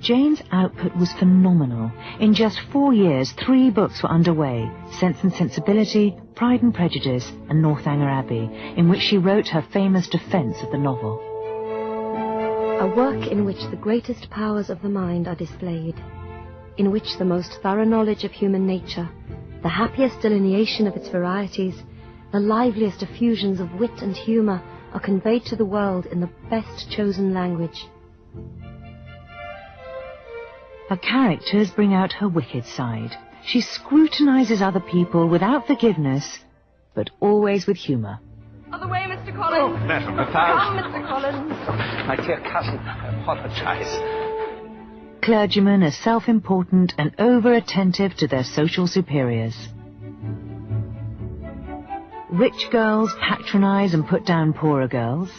Jane's output was phenomenal. In just 4 years, 3 books were underway: Sense and Sensibility, Pride and Prejudice, and Northanger Abbey, in which she wrote her famous defence of the novel. A work in which the greatest powers of the mind are displayed, in which the most thorough knowledge of human nature, the happiest delineation of its varieties, the liveliest effusions of wit and humour are conveyed to the world in the best chosen language. Her characters bring out her wicked side. She scrutinises other people without forgiveness, but always with humour. Other way, Mr. Collins. Oh, Madam, Come, Mr. Collins. My dear cousin, I apologize. Clergymen are self-important and over-attentive to their social superiors. Rich girls patronise and put down poorer girls.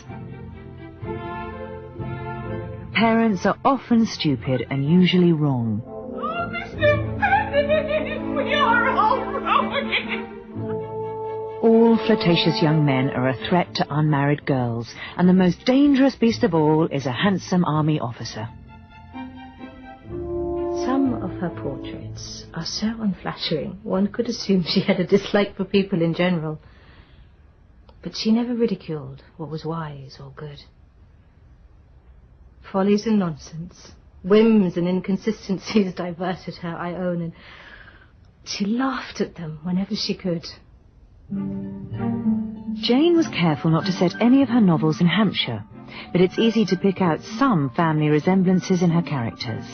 Parents are often stupid and usually wrong. Oh, Mr. Benedict, we are all wrong. All flirtatious young men are a threat to unmarried girls, and the most dangerous beast of all is a handsome army officer. Some of her portraits are so unflattering, one could assume she had a dislike for people in general. But she never ridiculed what was wise or good. Follies and nonsense, whims and inconsistencies diverted her, I own, and she laughed at them whenever she could. Jane was careful not to set any of her novels in Hampshire, but it's easy to pick out some family resemblances in her characters.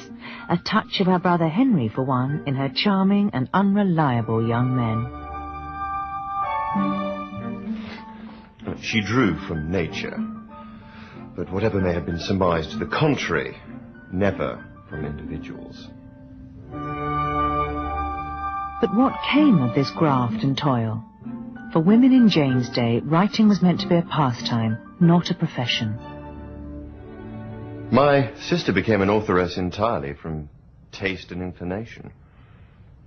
A touch of her brother Henry, for one, in her charming and unreliable young men. She drew from nature, but whatever may have been surmised to the contrary, never from individuals. But what came of this graft and toil? For women in Jane's day, writing was meant to be a pastime, not a profession. My sister became an authoress entirely from taste and inclination.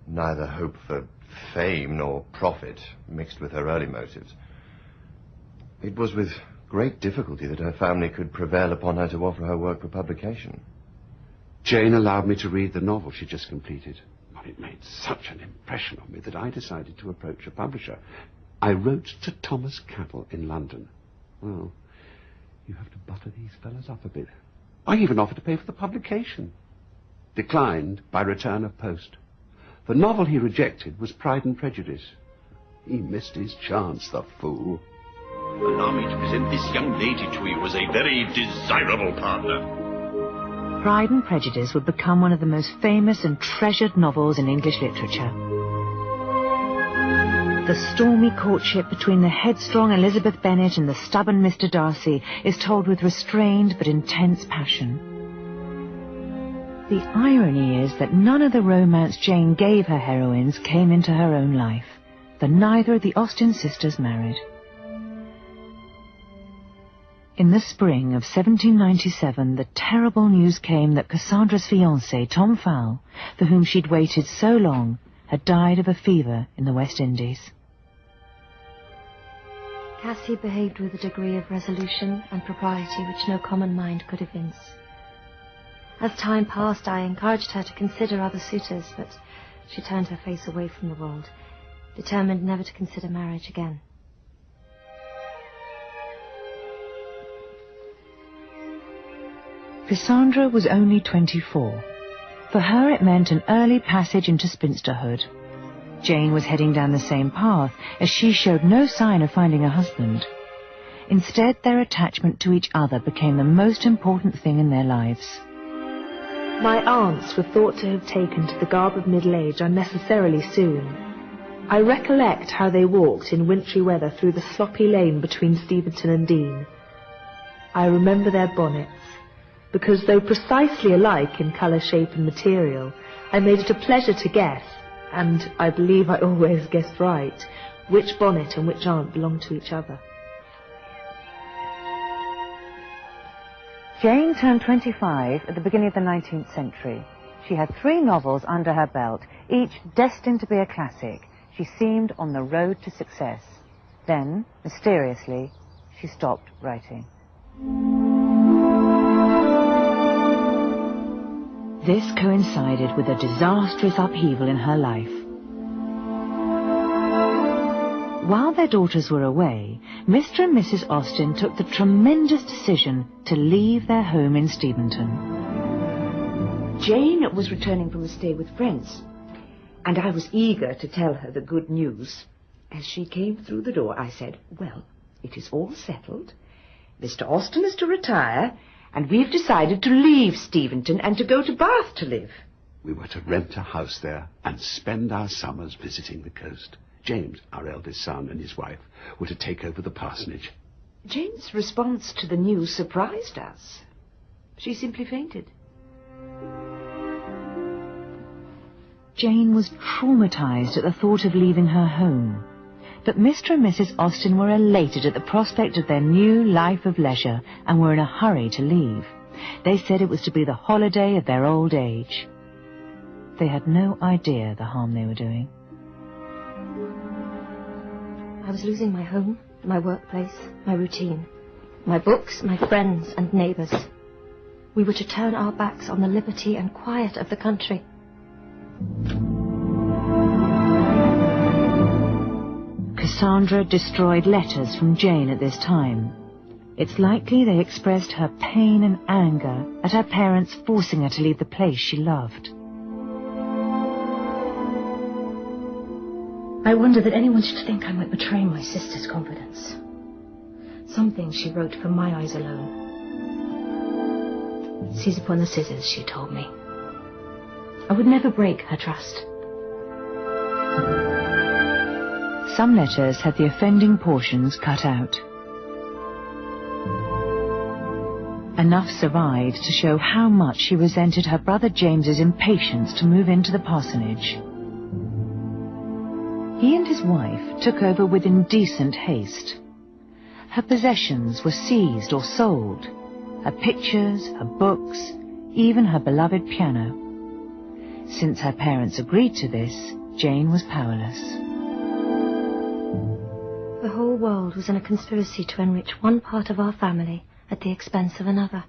Neither hope for fame nor profit mixed with her early motives. It was with great difficulty that her family could prevail upon her to offer her work for publication. Jane allowed me to read the novel she just completed. Well, it made such an impression on me that I decided to approach a publisher. I wrote to Thomas Cabell in London. Well, you have to butter these fellows up a bit. I even offered to pay for the publication. Declined by return of post. The novel he rejected was Pride and Prejudice. He missed his chance, the fool. Allow me to present this young lady to you as a very desirable partner. Pride and Prejudice would become one of the most famous and treasured novels in English literature. The stormy courtship between the headstrong Elizabeth Bennet and the stubborn Mr. Darcy is told with restrained but intense passion. The irony is that none of the romance Jane gave her heroines came into her own life, for neither of the Austen sisters married. In the spring of 1797, the terrible news came that Cassandra's fiancé, Tom Fowle, for whom she'd waited so long, had died of a fever in the West Indies. Cassie behaved with a degree of resolution and propriety which no common mind could evince. As time passed, I encouraged her to consider other suitors, but she turned her face away from the world, determined never to consider marriage again. Cassandra was only 24. For her it meant an early passage into spinsterhood. Jane was heading down the same path, as she showed no sign of finding a husband. Instead, their attachment to each other became the most important thing in their lives. My aunts were thought to have taken to the garb of middle age unnecessarily soon. I recollect how they walked in wintry weather through the sloppy lane between Steventon and Dean. I remember their bonnets, because though precisely alike in colour, shape and material, I made it a pleasure to guess, and I believe I always guessed right, which bonnet and which aunt belonged to each other. Jane turned 25 at the beginning of the 19th century. She had 3 novels under her belt, each destined to be a classic. She seemed on the road to success. Then, mysteriously, she stopped writing. This coincided with a disastrous upheaval in her life. While their daughters were away, Mr. and Mrs. Austen took the tremendous decision to leave their home in Steventon. Jane was returning from a stay with friends, and I was eager to tell her the good news. As she came through the door, I said, "Well, it is all settled. Mr. Austen is to retire, and we've decided to leave Steventon and to go to Bath to live." We were to rent a house there and spend our summers visiting the coast. James, our eldest son, and his wife were to take over the parsonage. Jane's response to the news surprised us. She simply fainted. Jane was traumatized at the thought of leaving her home. But Mr. and Mrs. Austen were elated at the prospect of their new life of leisure and were in a hurry to leave. They said it was to be the holiday of their old age. They had no idea the harm they were doing. I was losing my home, my workplace, my routine, my books, my friends and neighbours. We were to turn our backs on the liberty and quiet of the country. Cassandra destroyed letters from Jane at this time. It's likely they expressed her pain and anger at her parents forcing her to leave the place she loved. I wonder that anyone should think I might betray my sister's confidence. Some things she wrote for my eyes alone. "Seize upon the scissors," she told me. I would never break her trust. Some letters had the offending portions cut out. Enough survived to show how much she resented her brother James's impatience to move into the parsonage. He and his wife took over with indecent haste. Her possessions were seized or sold, her pictures, her books, even her beloved piano. Since her parents agreed to this, Jane was powerless. The whole world was in a conspiracy to enrich one part of our family at the expense of another.